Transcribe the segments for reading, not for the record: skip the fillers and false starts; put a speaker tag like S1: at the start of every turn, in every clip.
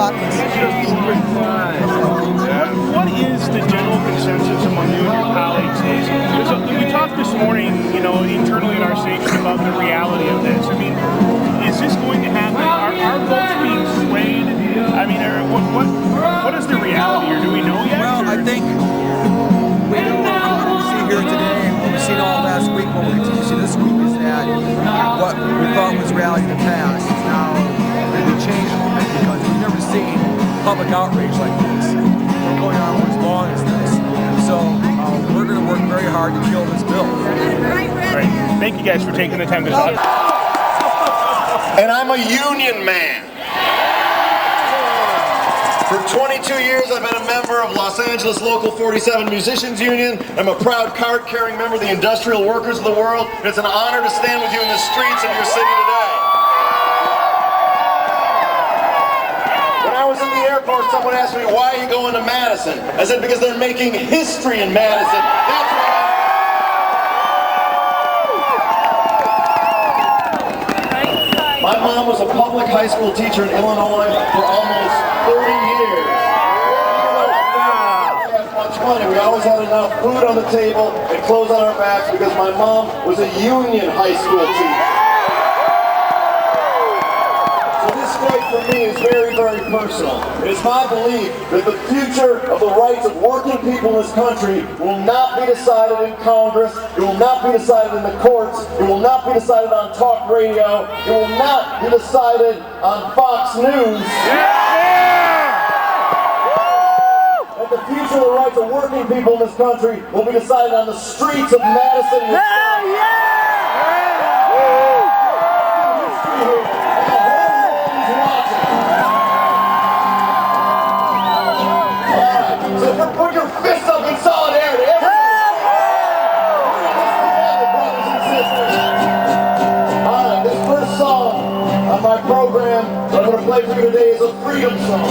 S1: Hopkins.
S2: What is the general consensus among you and your colleagues? We talked this morning, internally in our station about the reality of this. I mean, is this going to happen? Are votes being swayed? I mean, what is the reality, or do we know yet?
S1: Well, I think we know what we see here today, and what we've seen all last week, what we continue to see this week, is that what we thought was reality in the past is now going to be changed a little bit, because we've never seen public outrage like this for going on for as long as this. So we're going to work very hard to kill this bill.
S2: All right. Thank you guys for taking the time to talk.
S3: And I'm a union man. For 22 years, I've been a member of Los Angeles Local 47 Musicians Union. I'm a proud card-carrying member of the Industrial Workers of the World. And it's an honor to stand with you in the streets of your city today. When I was in the airport, someone asked me, why are you going to Madison? I said, because they're making history in Madison. That's why. My mom was a public high school teacher in Illinois for almost 30 years. We didn't have much money. We always had enough food on the table and clothes on our backs because my mom was a union high school teacher. So this fight for me is very, very personal. It is my belief that the future of the rights of working people in this country will not be decided in Congress, it will not be decided in the courts, it will not be decided on talk radio, it will not be decided on Fox News. And the future of the rights of working people in this country will be decided on the streets of Madison. Put your fists up in solidarity. Brothers and sisters. Alright, this first song on my program that I'm going to play for you today is a freedom song.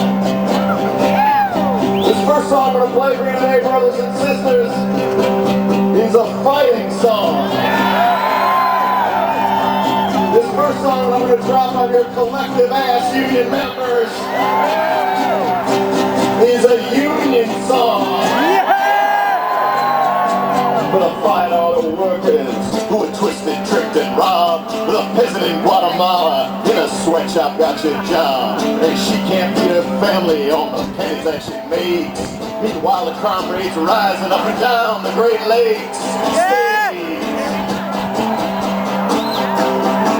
S3: This first song I'm going to play for you today, brothers and sisters, is a fighting song. This first song I'm going to drop on your collective ass union members is a union song. For the fight all the workers who were twisted, tricked, and robbed. With a peasant in Guatemala in a sweatshop got your job. And she can't feed her family on the pennies that she makes. Meanwhile the crime rate's rising up and down the Great Lakes.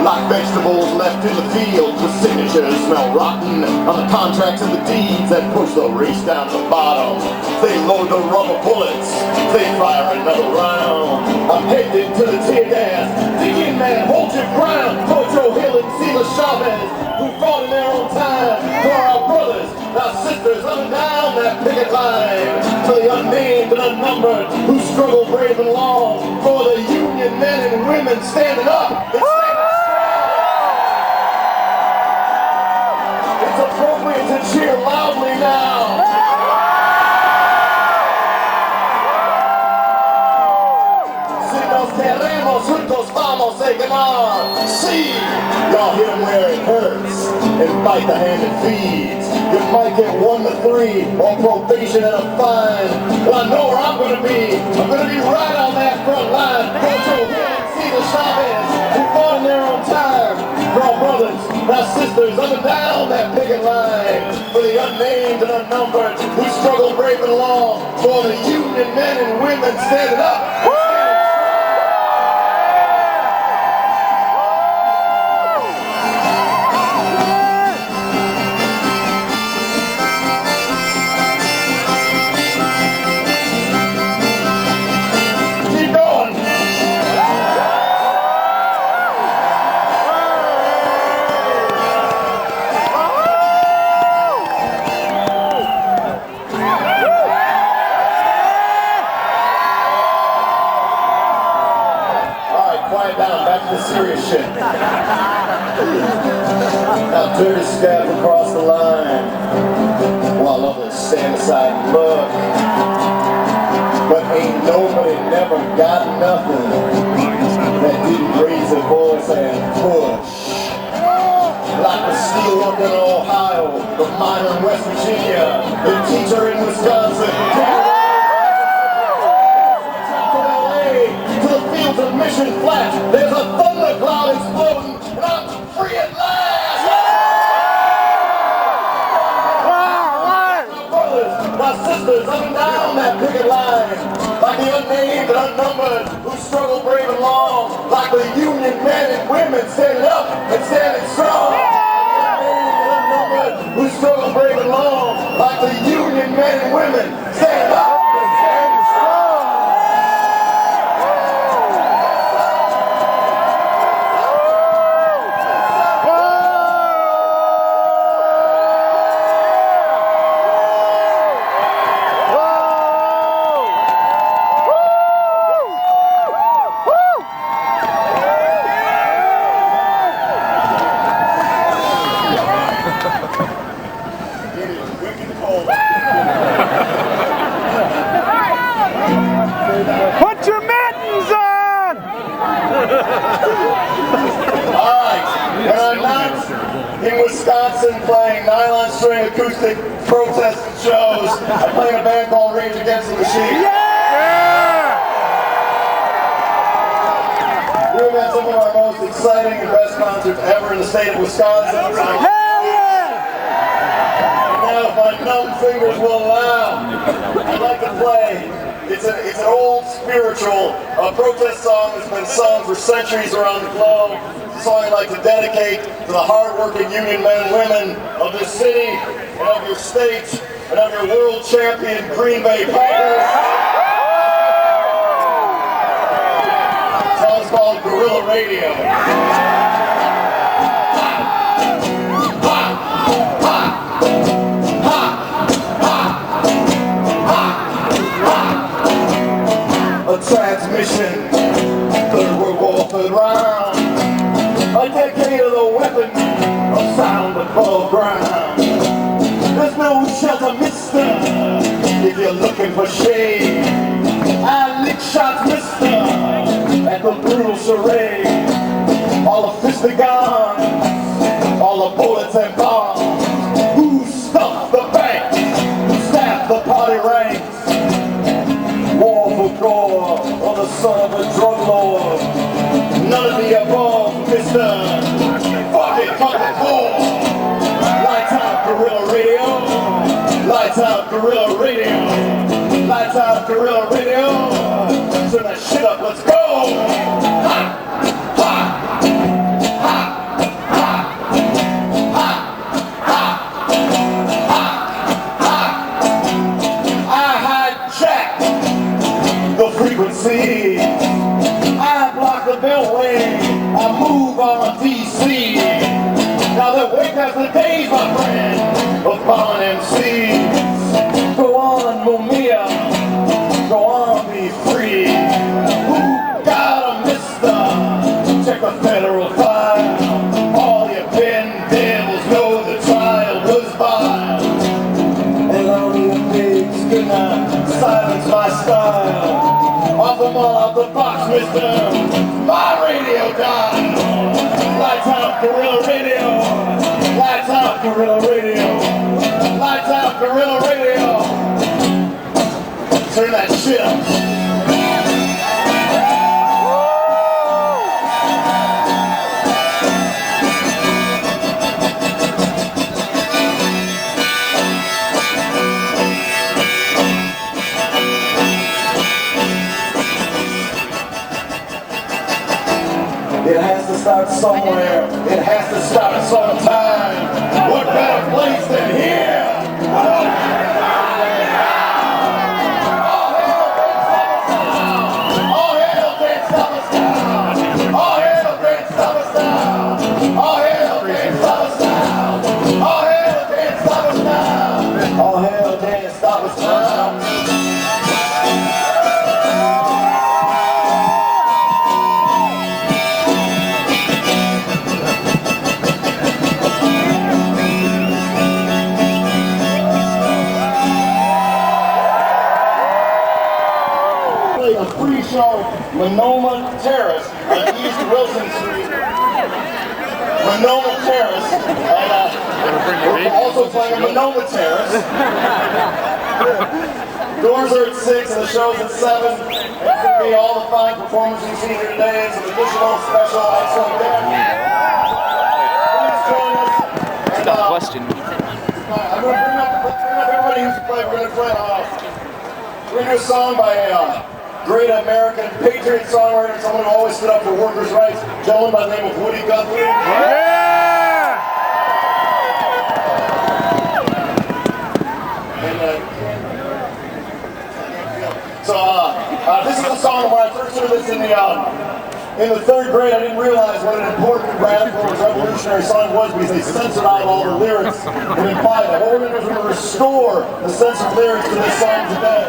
S3: Like vegetables left in the fields, the signatures smell rotten on the contracts and the deeds that push the race down the bottom. They load the rubber bullets, they fire another round. I'm headed to the tear gas. Dig in, man, hold your ground. Pocho Hill and Sila Chavez, who fought in their own time for our brothers, our sisters, up and down that picket line. For the unnamed and unnumbered who struggle brave and long. For the union men and women standing up and standing. It's appropriate to cheer loudly now. Si nos queremos, juntos vamos a ganar. Sí, y'all hit them where it hurts and bite the hand that feeds. You might get 1 to 3 on probation and a fine. But I know where I'm going to be. I'm going to be right on that front line. Pocho Hill and Sila Chavez, who fought in their own time. For our brothers, our sisters, up and down that picket line. For the unnamed and unnumbered who struggle brave and long. For the union men and women standing up. Quiet down, back to the serious shit. Now dirty scab across the line while others stand aside and look. But ain't nobody never got nothing that didn't raise their voice and push. Like the steelworker in Ohio from modern West Virginia, the teacher in Wisconsin. To the fields of Mission Flat, there's a thundercloud exploding, and I'm free at last! My brothers, my sisters, up and down that picket line, like the unnamed and unnumbered who struggle brave and long, like the Union men and women standing up and standing strong. Who struggle brave and long, like the Union men and women standing up and standing strong.
S2: Put your mittens on!
S3: Alright, when I'm not in Wisconsin playing nylon string acoustic protest shows, I play in a band called Rage Against the Machine. We've had some of our most exciting and best concerts ever in the state of Wisconsin. And now if my numb fingers will allow, I'd like to play. It's an old spiritual protest song that's been sung for centuries around the globe. It's a song I'd like to dedicate to the hard-working union men and women of this city and of your state and of your world champion Green Bay Packers. The song's called Guerrilla Radio. A transmission, third world war, third round. A decade of the weapon of sound above ground. There's no shelter, mister, if you're looking for shade. I lick shots, mister, at the brutal charade. All the fisted guns, all the bullets and bombs. Who stuffed the banks, who staffed the party ranks? War for gore, or the son of a drug lord. None of the above, mister. Fuck it, fuck the fool. Lights out, Guerrilla Radio. Lights out, Guerrilla Radio. Lights out, Guerrilla Radio. Turn that shit up, let's go. Ha! Ha! Ha! Ha! Ha! Ha! Ha! I hijacked the frequency. I block the beltway. I move on DC. Now that wake up the days, my friend, of bombing MCs. Go on, Mumia. Go on, be free. Who got a mister? Check the federal file. All your pen devils know the trial was vile. And all the pigs gonna silence my style. Off them all out the box, mister. My radio died. Lights out, Guerrilla Radio. Lights out, Guerrilla Radio. Lights out, Guerrilla Radio. Turn that shit up. It has to start somewhere. It has to start sometime. What better place than here? All hell can't stop us now. All hell can't stop us now. All hell can't stop us now. All hell can't stop us now. All hell can't stop us now. A free show Monoma Terrace on East Wilson Street. Monoma Terrace, and we're also playing at Monoma Terrace. Doors are at 6 and the show's at 7. It's going to be all the fine performances you see here today. It's an additional special excellent band. Please join us. And,
S4: question.
S3: I'm going to bring up everybody who's played. We're going to do a song by a great American patriot songwriter, someone who always stood up for workers' rights, a gentleman by the name of Woody Guthrie.
S2: Yeah!
S3: This is a song when I first heard this in the 3rd grade. I didn't realize what an important, radical, revolutionary song it was because they censored out all the lyrics and implied that. What we're going to do is we're going to restore the censored lyrics to this song today.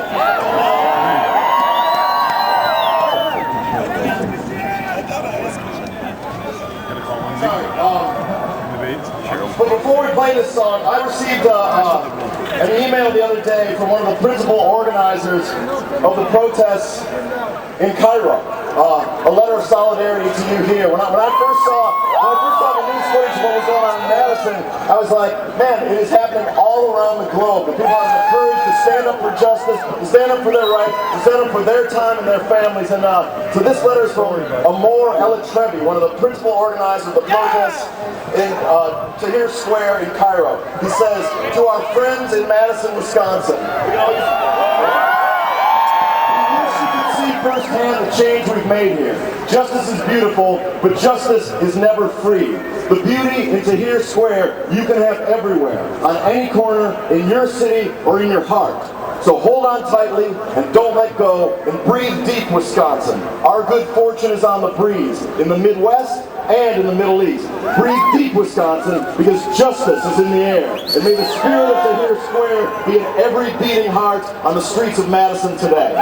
S3: But before we play this song, I received an email the other day from one of the principal organizers of the protests in Cairo. A letter of solidarity to you here. When I first saw the news footage of what was going on in Madison, I was like, man, it is happening all around the globe. The people have the courage to stand up for justice, to stand up for their rights, to stand up for their time and their families. And so this letter is from Amor Eletrebi, one of the principal organizers of the protests in Tahrir Square in Cairo. He says, to our friends in Madison, Wisconsin, firsthand the change we've made here. Justice is beautiful, but justice is never free. The beauty in Tahrir Square you can have everywhere, on any corner, in your city or in your heart. So hold on tightly and don't let go and breathe deep, Wisconsin. Our good fortune is on the breeze, in the Midwest and in the Middle East. Breathe deep, Wisconsin, because justice is in the air. And may the spirit of Tahrir Square be in every beating heart on the streets of Madison today.